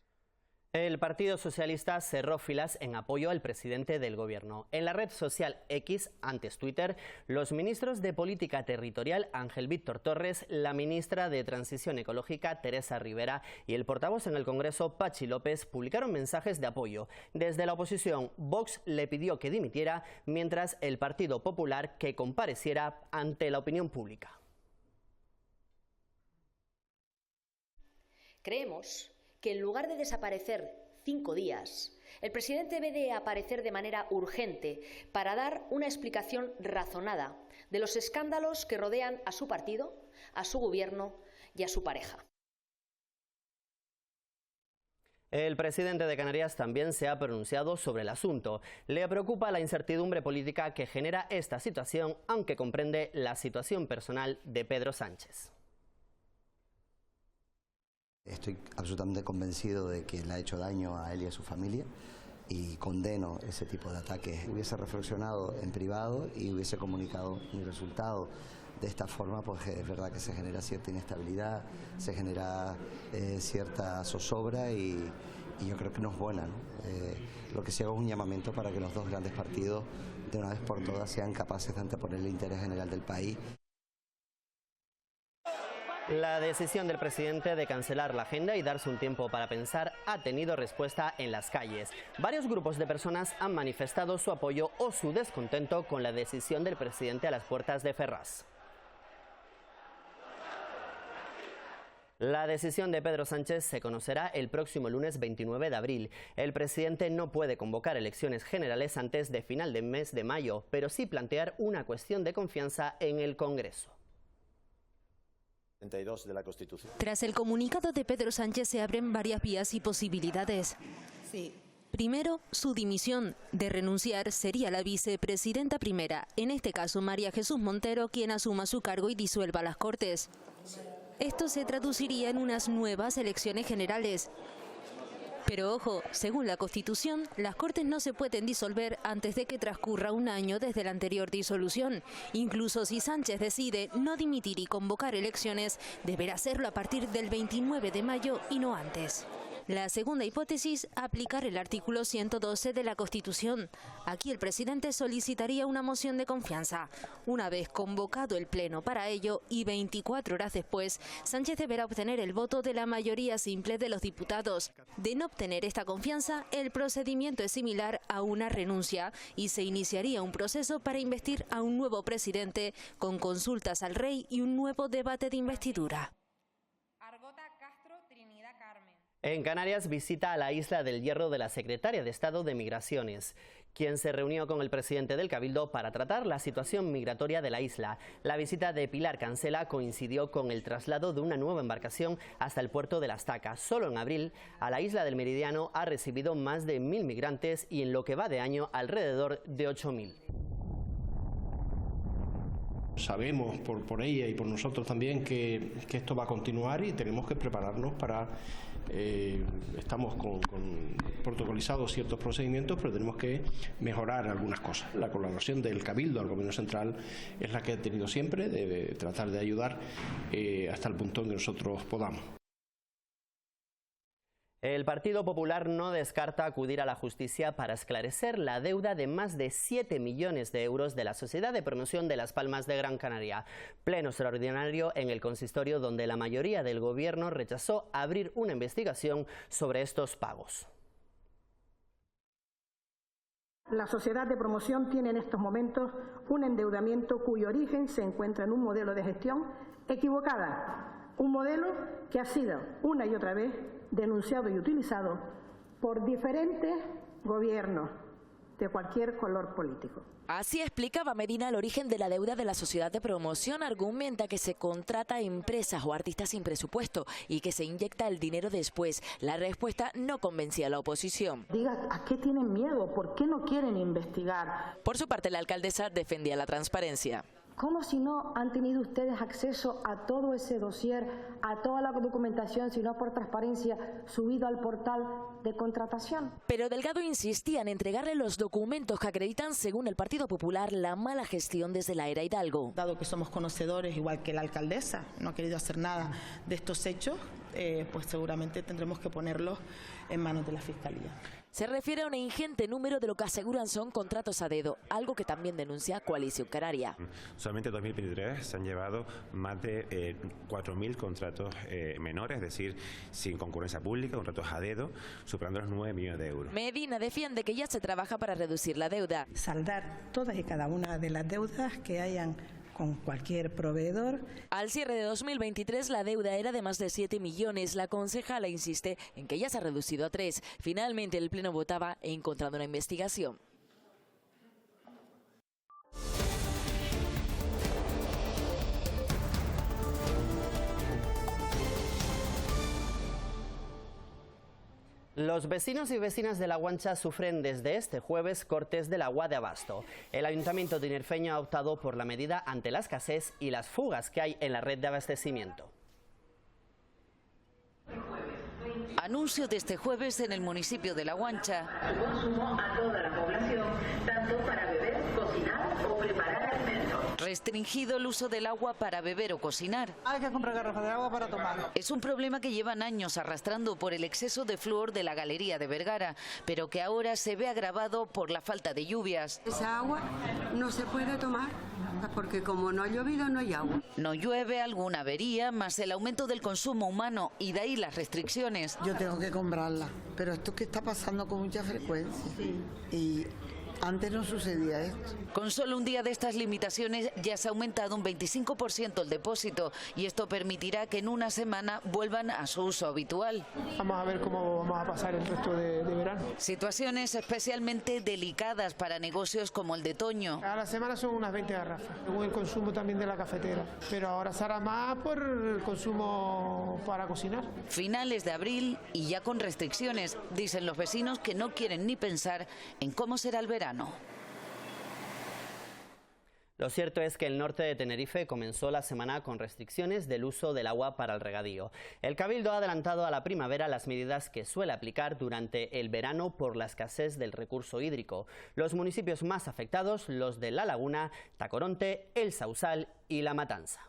El Partido Socialista cerró filas en apoyo al presidente del gobierno. En la red social X, antes Twitter, los ministros de Política Territorial Ángel Víctor Torres, la ministra de Transición Ecológica Teresa Rivera y el portavoz en el Congreso Pachi López publicaron mensajes de apoyo. Desde la oposición, Vox le pidió que dimitiera, mientras el Partido Popular que compareciera ante la opinión pública. Creemos que en lugar de desaparecer 5 días, el presidente debe de aparecer de manera urgente para dar una explicación razonada de los escándalos que rodean a su partido, a su gobierno y a su pareja. El presidente de Canarias también se ha pronunciado sobre el asunto. Le preocupa la incertidumbre política que genera esta situación, aunque comprende la situación personal de Pedro Sánchez. Estoy absolutamente convencido de que le ha hecho daño a él y a su familia y condeno ese tipo de ataques. Hubiese reflexionado en privado y hubiese comunicado mi resultado. De esta forma, pues es verdad que se genera cierta inestabilidad, se genera cierta zozobra y yo creo que no es buena, ¿no? Lo que sí hago es un llamamiento para que los dos grandes partidos, de una vez por todas, sean capaces de anteponer el interés general del país. La decisión del presidente de cancelar la agenda y darse un tiempo para pensar ha tenido respuesta en las calles. Varios grupos de personas han manifestado su apoyo o su descontento con la decisión del presidente a las puertas de Ferraz. La decisión de Pedro Sánchez se conocerá el próximo lunes 29 de abril. El presidente no puede convocar elecciones generales antes de final del mes de mayo, pero sí plantear una cuestión de confianza en el Congreso. De la Constitución. Tras el comunicado de Pedro Sánchez se abren varias vías y posibilidades. Sí. Primero, su dimisión. De renunciar sería la vicepresidenta primera, en este caso María Jesús Montero, quien asuma su cargo y disuelva las Cortes. Esto se traduciría en unas nuevas elecciones generales. Pero ojo, según la Constitución, las Cortes no se pueden disolver antes de que transcurra un año desde la anterior disolución. Incluso si Sánchez decide no dimitir y convocar elecciones, deberá hacerlo a partir del 29 de mayo y no antes. La segunda hipótesis, aplicar el artículo 112 de la Constitución. Aquí el presidente solicitaría una moción de confianza. Una vez convocado el Pleno para ello y 24 horas después, Sánchez deberá obtener el voto de la mayoría simple de los diputados. De no obtener esta confianza, el procedimiento es similar a una renuncia y se iniciaría un proceso para investir a un nuevo presidente con consultas al rey y un nuevo debate de investidura. En Canarias visita a la isla del Hierro de la secretaria de Estado de Migraciones, quien se reunió con el presidente del Cabildo para tratar la situación migratoria de la isla. La visita de Pilar Cancela coincidió con el traslado de una nueva embarcación hasta el puerto de La Estaca. Solo en abril, a la isla del Meridiano ha recibido más de 1000 migrantes y en lo que va de año alrededor de 8000. Sabemos por ella y por nosotros también que esto va a continuar y tenemos que prepararnos para... estamos con protocolizados ciertos procedimientos, pero tenemos que mejorar algunas cosas. La colaboración del Cabildo al Gobierno Central es la que ha tenido siempre, de tratar de ayudar hasta el punto en que nosotros podamos. El Partido Popular no descarta acudir a la justicia para esclarecer la deuda de más de 7 millones de euros de la Sociedad de Promoción de Las Palmas de Gran Canaria. Pleno extraordinario en el consistorio, donde la mayoría del Gobierno rechazó abrir una investigación sobre estos pagos. La Sociedad de Promoción tiene en estos momentos un endeudamiento cuyo origen se encuentra en un modelo de gestión equivocada, un modelo que ha sido una y otra vez denunciado y utilizado por diferentes gobiernos de cualquier color político. Así explicaba Medina el origen de la deuda de la Sociedad de Promoción. Argumenta que se contrata a empresas o artistas sin presupuesto y que se inyecta el dinero después. La respuesta no convencía a la oposición. Diga, ¿a qué tienen miedo? ¿Por qué no quieren investigar? Por su parte, la alcaldesa defendía la transparencia. ¿Cómo si no han tenido ustedes acceso a todo ese dossier, a toda la documentación, si no por transparencia, subido al portal de contratación? Pero Delgado insistía en entregarle los documentos que acreditan, según el Partido Popular, la mala gestión desde la era Hidalgo. Dado que somos conocedores, igual que la alcaldesa, no ha querido hacer nada de estos hechos, pues seguramente tendremos que ponerlos en manos de la Fiscalía. Se refiere a un ingente número de lo que aseguran son contratos a dedo, algo que también denuncia Coalición Canaria. Solamente en 2023 se han llevado más de 4.000 contratos menores, es decir, sin concurrencia pública, contratos a dedo, superando los 9 millones de euros. Medina defiende que ya se trabaja para reducir la deuda. Saldar todas y cada una de las deudas que hayan con cualquier proveedor. Al cierre de 2023 la deuda era de más de 7 millones. La concejala insiste en que ya se ha reducido a 3. Finalmente el Pleno votaba en contra de una investigación. Los vecinos y vecinas de La Guancha sufren desde este jueves cortes del agua de abasto. El Ayuntamiento tinerfeño ha optado por la medida ante la escasez y las fugas que hay en la red de abastecimiento. Anuncio de este jueves en el municipio de La Guancha. Su consumo a toda la población, tanto para beber, cocinar o preparar alimentos. Restringido el uso del agua para beber o cocinar. Hay que comprar garrafas de agua para tomar. Es un problema que llevan años arrastrando por el exceso de flúor de la Galería de Vergara, pero que ahora se ve agravado por la falta de lluvias. Esa agua no se puede tomar porque como no ha llovido no hay agua. No llueve, alguna avería, más el aumento del consumo humano y de ahí las restricciones. Yo tengo que comprarla, pero esto que está pasando con mucha frecuencia. Sí. Y antes no sucedía esto. Con solo un día de estas limitaciones ya se ha aumentado un 25% el depósito y esto permitirá que en una semana vuelvan a su uso habitual. Vamos a ver cómo vamos a pasar el resto de verano. Situaciones especialmente delicadas para negocios como el de Toño. A la semana son unas 20 garrafas, según el consumo también de la cafetera, pero ahora será más por el consumo para cocinar. Finales de abril y ya con restricciones, dicen los vecinos que no quieren ni pensar en cómo será el verano. Lo cierto es que el norte de Tenerife comenzó la semana con restricciones del uso del agua para el regadío. El Cabildo ha adelantado a la primavera las medidas que suele aplicar durante el verano por la escasez del recurso hídrico. Los municipios más afectados, los de La Laguna, Tacoronte, El Sausal y La Matanza.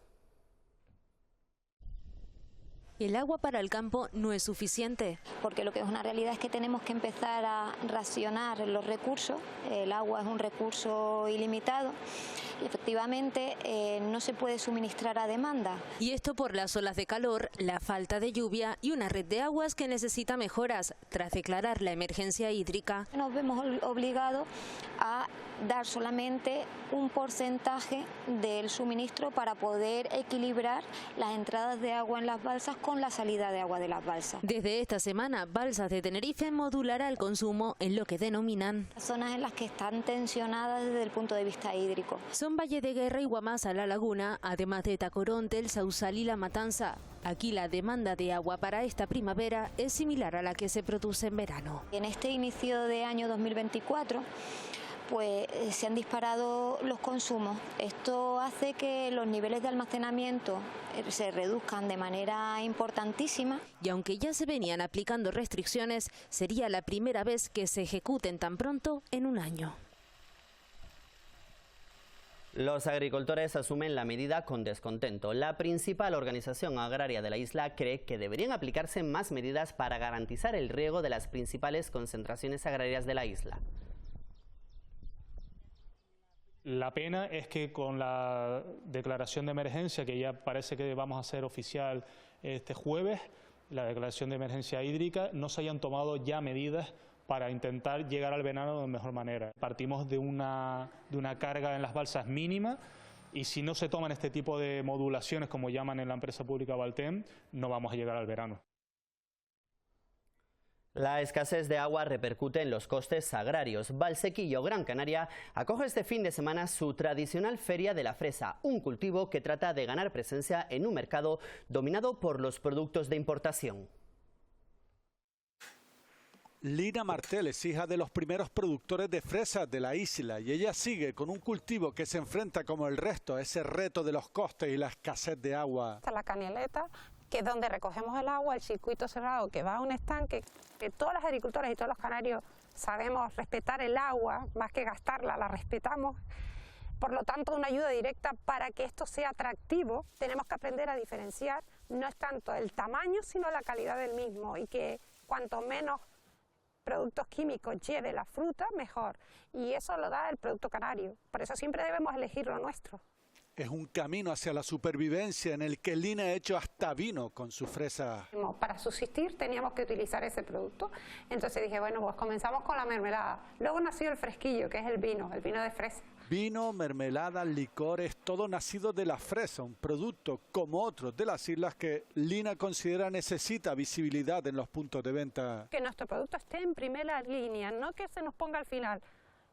El agua para el campo no es suficiente. Porque lo que es una realidad es que tenemos que empezar a racionar los recursos. El agua es un recurso ilimitado y efectivamente no se puede suministrar a demanda. Y esto por las olas de calor, la falta de lluvia y una red de aguas que necesita mejoras tras declarar la emergencia hídrica. Nos vemos obligados a dar solamente un porcentaje del suministro para poder equilibrar las entradas de agua en las balsas con la salida de agua de las balsas. Desde esta semana, Balsas de Tenerife modulará el consumo en lo que denominan zonas en las que están tensionadas desde el punto de vista hídrico. Son Valle de Guerra y Guamasa, La Laguna, además de Tacoronte, El Sausal y La Matanza. Aquí la demanda de agua para esta primavera es similar a la que se produce en verano. En este inicio de año 2024, pues se han disparado los consumos. Esto hace que los niveles de almacenamiento se reduzcan de manera importantísima. Y aunque ya se venían aplicando restricciones, sería la primera vez que se ejecuten tan pronto en un año. Los agricultores asumen la medida con descontento. La principal organización agraria de la isla cree que deberían aplicarse más medidas para garantizar el riego de las principales concentraciones agrarias de la isla. La pena es que con la declaración de emergencia, que ya parece que vamos a hacer oficial este jueves, la declaración de emergencia hídrica, no se hayan tomado ya medidas para intentar llegar al verano de mejor manera. Partimos de una carga en las balsas mínima y si no se toman este tipo de modulaciones, como llaman en la empresa pública Baltem, no vamos a llegar al verano. La escasez de agua repercute en los costes agrarios. Valsequillo, Gran Canaria, acoge este fin de semana su tradicional Feria de la Fresa, un cultivo que trata de ganar presencia en un mercado dominado por los productos de importación. Lina Martel es hija de los primeros productores de fresas de la isla y ella sigue con un cultivo que se enfrenta como el resto a ese reto de los costes y la escasez de agua. La canileta, que es donde recogemos el agua, el circuito cerrado que va a un estanque, que todos los agricultores y todos los canarios sabemos respetar el agua, más que gastarla, la respetamos. Por lo tanto, una ayuda directa para que esto sea atractivo, tenemos que aprender a diferenciar, no es tanto el tamaño, sino la calidad del mismo, y que cuanto menos productos químicos lleve la fruta, mejor. Y eso lo da el producto canario. Por eso siempre debemos elegir lo nuestro. Es un camino hacia la supervivencia en el que Lina ha hecho hasta vino con su fresa. Para subsistir teníamos que utilizar ese producto. Entonces dije, bueno, pues comenzamos con la mermelada. Luego nació el fresquillo, que es el vino de fresa. Vino, mermelada, licores, todo nacido de la fresa, un producto como otros de las islas que Lina considera necesita visibilidad en los puntos de venta. Que nuestro producto esté en primera línea, no que se nos ponga al final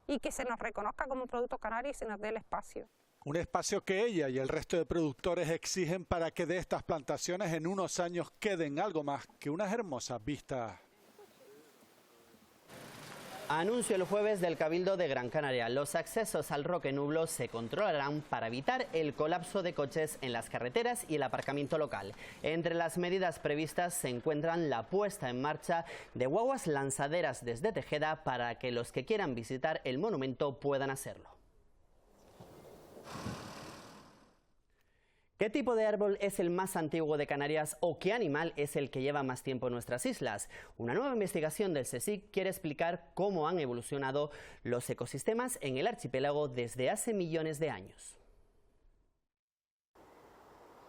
y que se nos reconozca como producto canario y se nos dé el espacio. Un espacio que ella y el resto de productores exigen para que de estas plantaciones en unos años queden algo más que unas hermosas vistas. Anuncio el jueves del Cabildo de Gran Canaria. Los accesos al Roque Nublo se controlarán para evitar el colapso de coches en las carreteras y el aparcamiento local. Entre las medidas previstas se encuentran la puesta en marcha de guaguas lanzaderas desde Tejeda para que los que quieran visitar el monumento puedan hacerlo. ¿Qué tipo de árbol es el más antiguo de Canarias o qué animal es el que lleva más tiempo en nuestras islas? Una nueva investigación del CSIC quiere explicar cómo han evolucionado los ecosistemas en el archipiélago desde hace millones de años.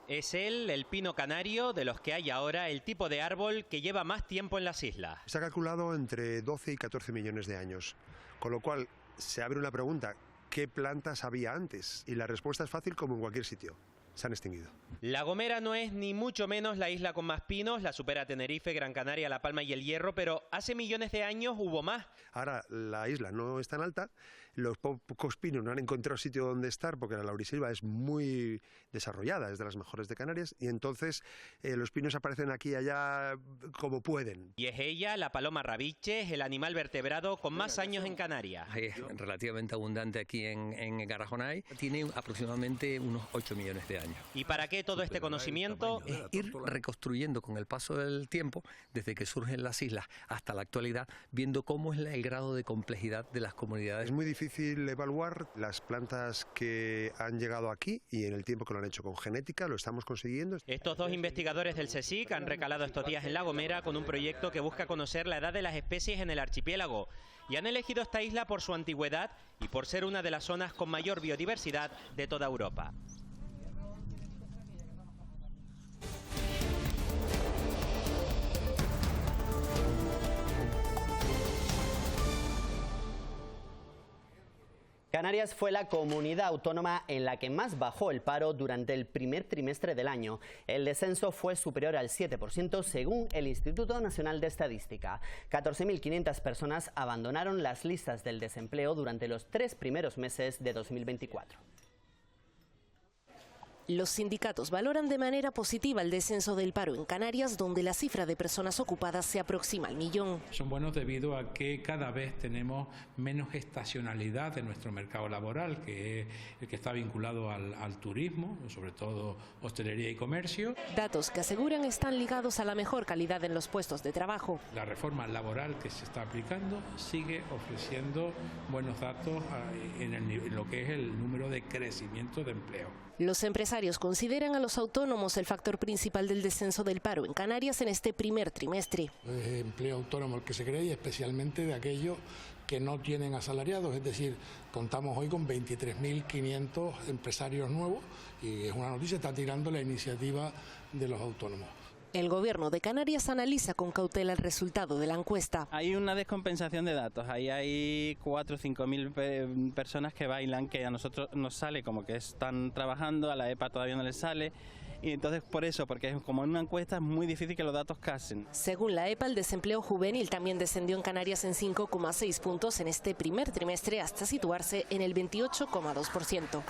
Es el pino canario, de los que hay ahora, el tipo de árbol que lleva más tiempo en las islas. Se ha calculado entre 12 y 14 millones de años, con lo cual se abre una pregunta: ¿qué plantas había antes? Y la respuesta es fácil como en cualquier sitio. Se han extinguido. La Gomera no es ni mucho menos la isla con más pinos, la supera Tenerife, Gran Canaria, La Palma y El Hierro, pero hace millones de años hubo más. Ahora la isla no es tan alta, los pocos pinos no han encontrado sitio donde estar porque la laurisilva es muy desarrollada, es de las mejores de Canarias, y entonces los pinos aparecen aquí y allá como pueden. Y es ella, la paloma rabiche, el animal vertebrado con más años en Canarias. Es relativamente abundante aquí en Garajonay, tiene aproximadamente unos 8 millones de años. ¿Y para qué todo este conocimiento? Es ir reconstruyendo con el paso del tiempo, desde que surgen las islas hasta la actualidad, viendo cómo es el grado de complejidad de las comunidades. Es muy difícil evaluar las plantas que han llegado aquí y en el tiempo que lo han hecho con genética, lo estamos consiguiendo. Estos dos investigadores del CSIC han recalado estos días en La Gomera con un proyecto que busca conocer la edad de las especies en el archipiélago. Y han elegido esta isla por su antigüedad y por ser una de las zonas con mayor biodiversidad de toda Europa. Canarias fue la comunidad autónoma en la que más bajó el paro durante el primer trimestre del año. El descenso fue superior al 7% según el Instituto Nacional de Estadística. 14.500 personas abandonaron las listas del desempleo durante los 3 primeros meses de 2024. Los sindicatos valoran de manera positiva el descenso del paro en Canarias, donde la cifra de personas ocupadas se aproxima al 1.000.000. Son buenos debido a que cada vez tenemos menos estacionalidad en nuestro mercado laboral, que es el que está vinculado al turismo, sobre todo hostelería y comercio. Datos que aseguran están ligados a la mejor calidad en los puestos de trabajo. La reforma laboral que se está aplicando sigue ofreciendo buenos datos en lo que es el número de crecimiento de empleo. Los empresarios consideran a los autónomos el factor principal del descenso del paro en Canarias en este primer trimestre. Es empleo autónomo el que se crea y especialmente de aquellos que no tienen asalariados, es decir, contamos hoy con 23.500 empresarios nuevos y es una noticia, está tirando la iniciativa de los autónomos. El Gobierno de Canarias analiza con cautela el resultado de la encuesta. Hay una descompensación de datos, ahí hay 4 o 5.000 personas que bailan, que a nosotros nos sale como que están trabajando, a la EPA todavía no les sale. Y entonces por eso, porque es como en una encuesta es muy difícil que los datos casen. Según la EPA, el desempleo juvenil también descendió en Canarias en 5,6 puntos en este primer trimestre hasta situarse en el 28,2%.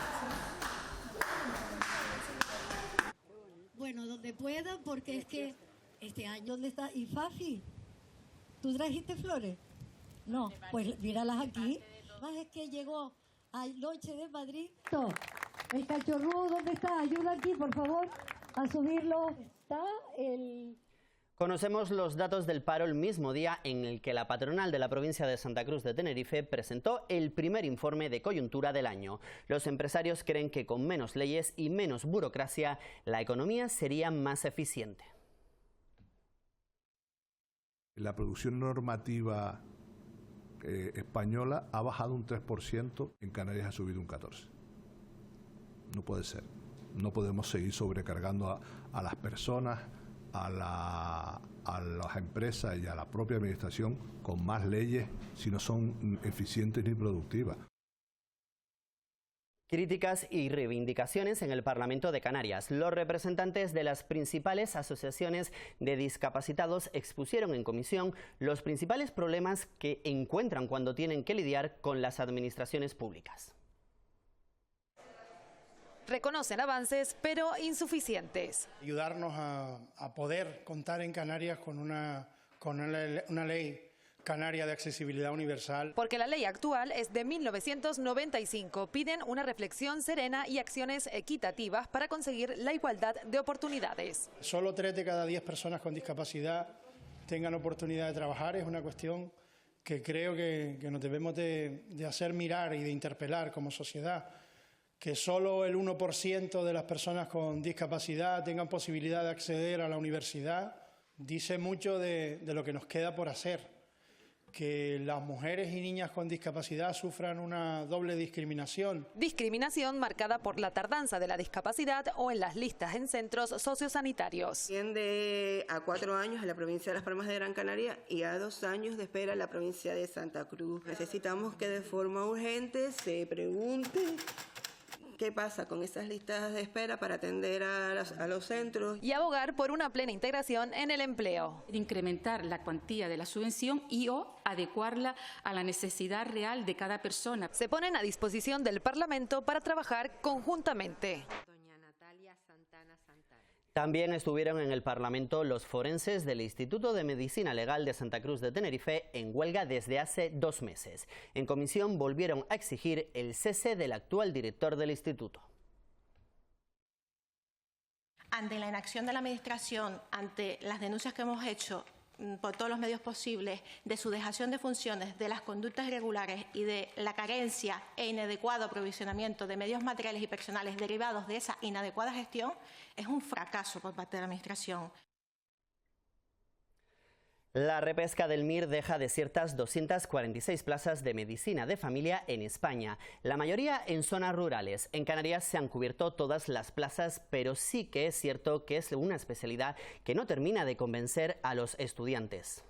Bueno, donde puedan, porque es que este año, ¿dónde está IFAFI? ¿Tú trajiste flores? No, pues míralas aquí. Más es que llegó anoche de Madrid. El cachorro, ¿dónde está? Ayuda aquí, por favor, a subirlo. Está el... Conocemos los datos del paro el mismo día en el que la patronal de la provincia de Santa Cruz de Tenerife presentó el primer informe de coyuntura del año. Los empresarios creen que con menos leyes y menos burocracia, la economía sería más eficiente. La producción normativa española ha bajado un 3%, en Canarias ha subido un 14%. No puede ser. No podemos seguir sobrecargando a las personas, a las empresas y a la propia administración con más leyes si no son eficientes ni productivas. Críticas y reivindicaciones en el Parlamento de Canarias. Los representantes de las principales asociaciones de discapacitados expusieron en comisión los principales problemas que encuentran cuando tienen que lidiar con las administraciones públicas. Reconocen avances, pero insuficientes. Ayudarnos a poder contar en Canarias con una ley canaria de accesibilidad universal. Porque la ley actual es de 1995. Piden una reflexión serena y acciones equitativas para conseguir la igualdad de oportunidades. Solo 3 de cada 10 personas con discapacidad tengan oportunidad de trabajar. Es una cuestión que creo que nos debemos de hacer mirar y de interpelar como sociedad. Que solo el 1% de las personas con discapacidad tengan posibilidad de acceder a la universidad, dice mucho de lo que nos queda por hacer. Que las mujeres y niñas con discapacidad sufran una doble discriminación. Discriminación marcada por la tardanza de la discapacidad o en las listas en centros sociosanitarios. Tiende a 4 años en la provincia de Las Palmas de Gran Canaria y a 2 años de espera en la provincia de Santa Cruz. Necesitamos que de forma urgente se pregunte qué pasa con esas listas de espera para atender a los centros. Y abogar por una plena integración en el empleo. Incrementar la cuantía de la subvención y o adecuarla a la necesidad real de cada persona. Se ponen a disposición del Parlamento para trabajar conjuntamente. También estuvieron en el Parlamento los forenses del Instituto de Medicina Legal de Santa Cruz de Tenerife en huelga desde hace 2 meses. En comisión volvieron a exigir el cese del actual director del instituto. Ante la inacción de la Administración, ante las denuncias que hemos hecho por todos los medios posibles de su dejación de funciones, de las conductas irregulares y de la carencia e inadecuado aprovisionamiento de medios materiales y personales derivados de esa inadecuada gestión, es un fracaso por parte de la Administración. La repesca del MIR deja desiertas 246 plazas de medicina de familia en España, la mayoría en zonas rurales. En Canarias se han cubierto todas las plazas, pero sí que es cierto que es una especialidad que no termina de convencer a los estudiantes.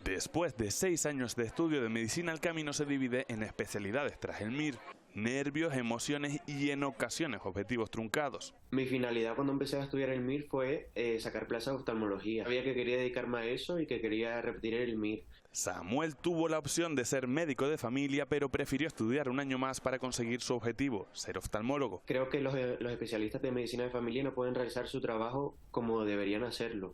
Después de 6 años de estudio de medicina, el camino se divide en especialidades tras el MIR. Nervios, emociones y en ocasiones objetivos truncados. Mi finalidad cuando empecé a estudiar el MIR fue sacar plaza de oftalmología. Sabía que quería dedicarme a eso y que quería repetir el MIR. Samuel tuvo la opción de ser médico de familia, pero prefirió estudiar un año más para conseguir su objetivo, ser oftalmólogo. Creo que los especialistas de medicina de familia no pueden realizar su trabajo como deberían hacerlo.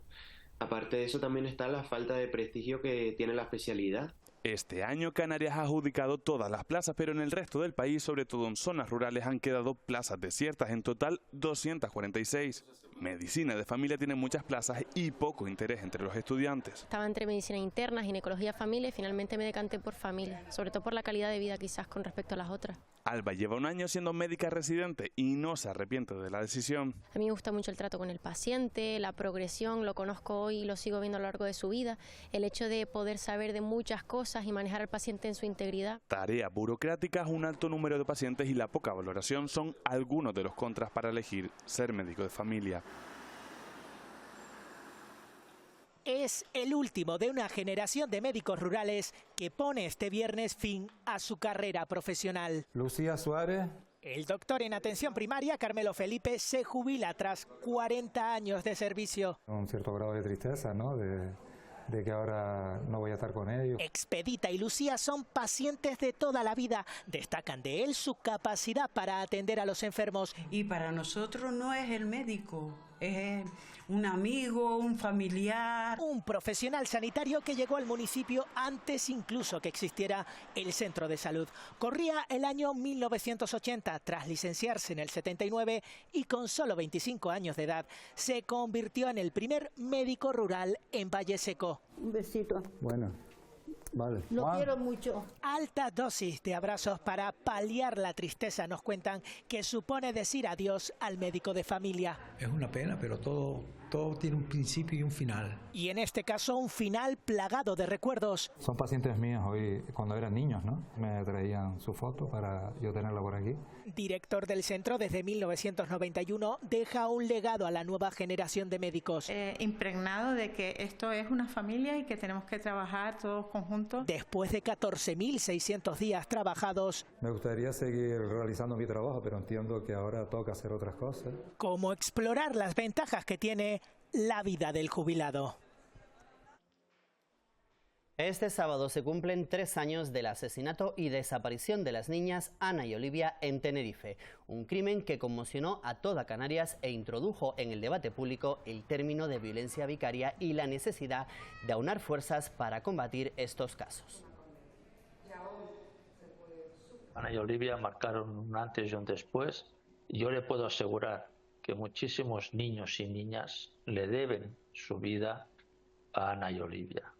Aparte de eso también está la falta de prestigio que tiene la especialidad. Este año Canarias ha adjudicado todas las plazas, pero en el resto del país, sobre todo en zonas rurales, han quedado plazas desiertas, en total 246. Medicina de familia tiene muchas plazas y poco interés entre los estudiantes. Estaba entre medicina interna, ginecología, familia y finalmente me decanté por familia, sobre todo por la calidad de vida quizás con respecto a las otras. Alba lleva un año siendo médica residente y no se arrepiente de la decisión. A mí me gusta mucho el trato con el paciente, la progresión, lo conozco hoy y lo sigo viendo a lo largo de su vida, el hecho de poder saber de muchas cosas y manejar al paciente en su integridad. Tareas burocráticas, un alto número de pacientes y la poca valoración son algunos de los contras para elegir ser médico de familia. Es el último de una generación de médicos rurales que pone este viernes fin a su carrera profesional. Lucía Suárez. El doctor en atención primaria, Carmelo Felipe, se jubila tras 40 años de servicio. Un cierto grado de tristeza, ¿no? De que ahora no voy a estar con ellos. Expedita y Lucía son pacientes de toda la vida. Destacan de él su capacidad para atender a los enfermos. Y para nosotros no es el médico, es un amigo, un familiar. Un profesional sanitario que llegó al municipio antes incluso que existiera el centro de salud. Corría el año 1980, tras licenciarse en el 79 y con solo 25 años de edad, se convirtió en el primer médico rural en Valle Seco. Un besito. Bueno. Vale. Lo quiero mucho. Alta dosis de abrazos para paliar la tristeza, nos cuentan, que supone decir adiós al médico de familia. Es una pena, pero todo tiene un principio y un final. Y en este caso un final plagado de recuerdos. Son pacientes míos hoy, cuando eran niños, ¿no? Me traían su foto para yo tenerla por aquí. Director del centro desde 1991, deja un legado a la nueva generación de médicos. Impregnado de que esto es una familia y que tenemos que trabajar todos conjuntos. Después de 14.600 días trabajados. Me gustaría seguir realizando mi trabajo, pero entiendo que ahora toca hacer otras cosas. Cómo explorar las ventajas que tiene la vida del jubilado. Este sábado se cumplen 3 años del asesinato y desaparición de las niñas Ana y Olivia en Tenerife, un crimen que conmocionó a toda Canarias e introdujo en el debate público el término de violencia vicaria y la necesidad de aunar fuerzas para combatir estos casos. Ana y Olivia marcaron un antes y un después. Yo le puedo asegurar que muchísimos niños y niñas le deben su vida a Ana y Olivia.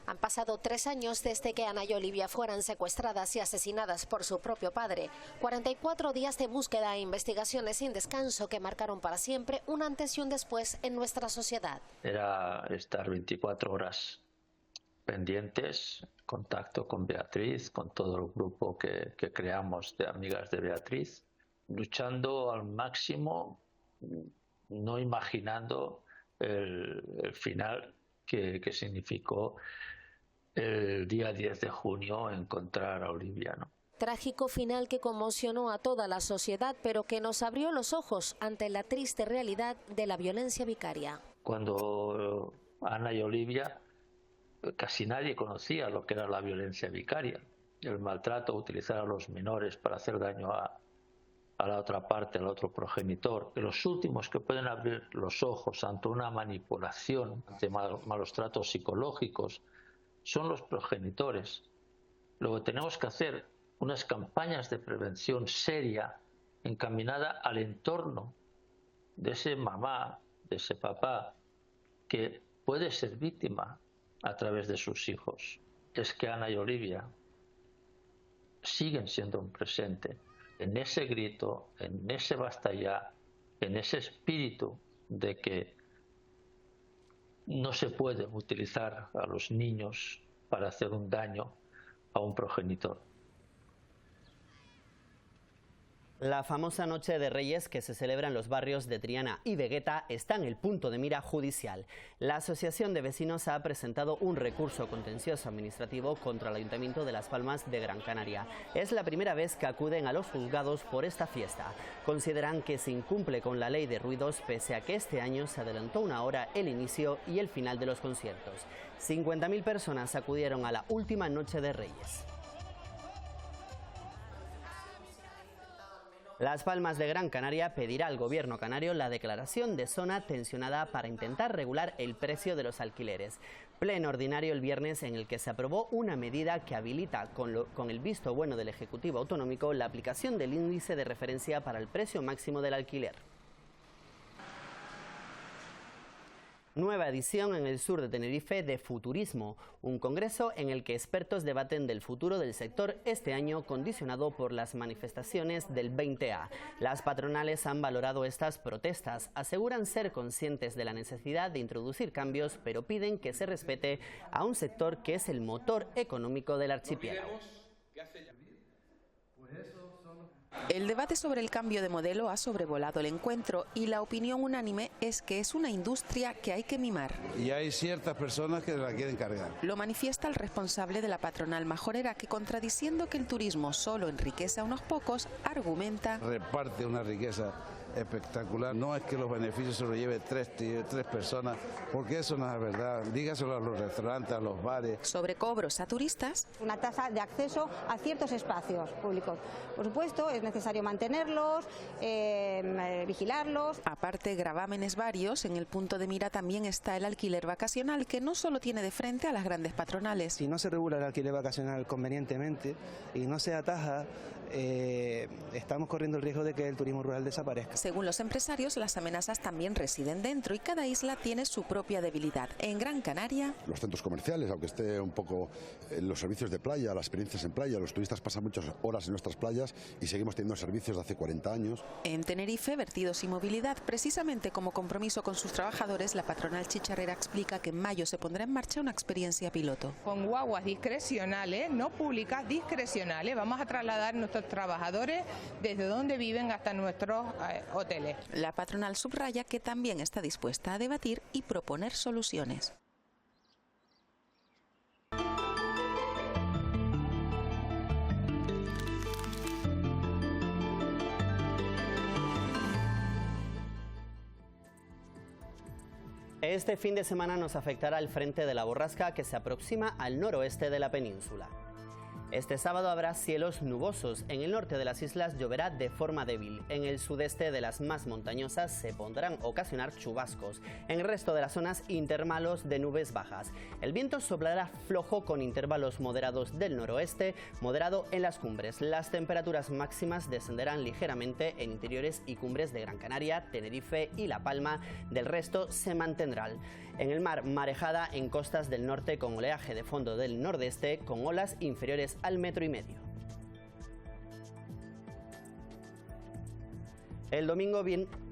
Han pasado 3 años desde que Ana y Olivia fueran secuestradas y asesinadas por su propio padre. 44 días de búsqueda e investigaciones sin descanso que marcaron para siempre un antes y un después en nuestra sociedad. Era estar 24 horas pendientes, contacto con Beatriz, con todo el grupo que creamos de amigas de Beatriz, luchando al máximo, no imaginando el final que significó el día 10 de junio encontrar a Olivia, ¿no? Trágico final que conmocionó a toda la sociedad, pero que nos abrió los ojos ante la triste realidad de la violencia vicaria. Cuando Ana y Olivia, casi nadie conocía lo que era la violencia vicaria, el maltrato, utilizar a los menores para hacer daño a la otra parte, al otro progenitor. Que los últimos que pueden abrir los ojos ante una manipulación, ante malos tratos psicológicos, son los progenitores. Luego tenemos que hacer unas campañas de prevención seria, encaminada al entorno de ese mamá, de ese papá, que puede ser víctima a través de sus hijos. Es que Ana y Olivia siguen siendo un presente en ese grito, en ese basta ya, en ese espíritu de que no se puede utilizar a los niños para hacer un daño a un progenitor. La famosa Noche de Reyes que se celebra en los barrios de Triana y Vegueta está en el punto de mira judicial. La Asociación de Vecinos ha presentado un recurso contencioso administrativo contra el Ayuntamiento de Las Palmas de Gran Canaria. Es la primera vez que acuden a los juzgados por esta fiesta. Consideran que se incumple con la ley de ruidos pese a que este año se adelantó una hora el inicio y el final de los conciertos. 50.000 personas acudieron a la última Noche de Reyes. Las Palmas de Gran Canaria pedirá al gobierno canario la declaración de zona tensionada para intentar regular el precio de los alquileres. Pleno ordinario el viernes en el que se aprobó una medida que habilita con el visto bueno del Ejecutivo Autonómico la aplicación del índice de referencia para el precio máximo del alquiler. Nueva edición en el sur de Tenerife de Futurismo, un congreso en el que expertos debaten del futuro del sector este año condicionado por las manifestaciones del 20A. Las patronales han valorado estas protestas, aseguran ser conscientes de la necesidad de introducir cambios, pero piden que se respete a un sector que es el motor económico del archipiélago. El debate sobre el cambio de modelo ha sobrevolado el encuentro y la opinión unánime es que es una industria que hay que mimar. Y hay ciertas personas que la quieren cargar. Lo manifiesta el responsable de la patronal majorera que, contradiciendo que el turismo solo enriquece a unos pocos, argumenta: reparte una riqueza espectacular. No es que los beneficios se los lleve tres personas, porque eso no es verdad. Dígaselo a los restaurantes, a los bares. Sobre cobros a turistas. Una tasa de acceso a ciertos espacios públicos. Por supuesto, es necesario mantenerlos, vigilarlos. Aparte, gravámenes varios. En el punto de mira también está el alquiler vacacional, que no solo tiene de frente a las grandes patronales. Si no se regula el alquiler vacacional convenientemente y no se ataja, estamos corriendo el riesgo de que el turismo rural desaparezca. Según los empresarios, las amenazas también residen dentro y cada isla tiene su propia debilidad. En Gran Canaria, los centros comerciales, aunque esté un poco los servicios de playa, las experiencias en playa, los turistas pasan muchas horas en nuestras playas y seguimos teniendo servicios de hace 40 años. En Tenerife, vertidos y movilidad, precisamente como compromiso con sus trabajadores, la patronal chicharrera explica que en mayo se pondrá en marcha una experiencia piloto. Con guaguas discrecionales, no públicas, discrecionales, vamos a trasladar nuestros trabajadores desde donde viven hasta nuestros hoteles. La patronal subraya que también está dispuesta a debatir y proponer soluciones. Este fin de semana nos afectará el frente de la borrasca que se aproxima al noroeste de la península. Este sábado habrá cielos nubosos. En el norte de las islas lloverá de forma débil. En el sudeste de las más montañosas se podrán ocasionar chubascos. En el resto de las zonas, intervalos de nubes bajas. El viento soplará flojo con intervalos moderados del noroeste, moderado en las cumbres. Las temperaturas máximas descenderán ligeramente en interiores y cumbres de Gran Canaria, Tenerife y La Palma. Del resto se mantendrán. En el mar, marejada en costas del norte con oleaje de fondo del nordeste con olas inferiores al 1,5 metros. El domingo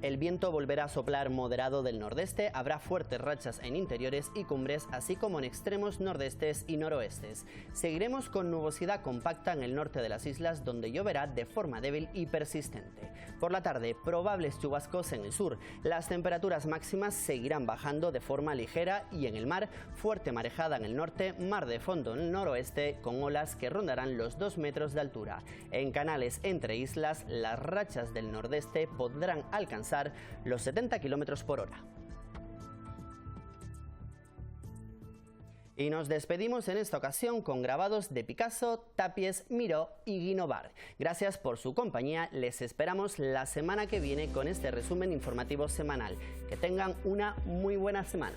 el viento volverá a soplar moderado del nordeste, habrá fuertes rachas en interiores y cumbres, así como en extremos nordestes y noroestes. Seguiremos con nubosidad compacta en el norte de las islas, donde lloverá de forma débil y persistente. Por la tarde, probables chubascos en el sur. Las temperaturas máximas seguirán bajando de forma ligera y en el mar, fuerte marejada en el norte, mar de fondo en el noroeste, con olas que rondarán los 2 metros de altura. En canales entre islas, las rachas del nordeste podrán alcanzar los 70 km por hora. Y nos despedimos en esta ocasión con grabados de Picasso, Tapies, Miró y Guinovar. Gracias por su compañía, les esperamos la semana que viene con este resumen informativo semanal. Que tengan una muy buena semana.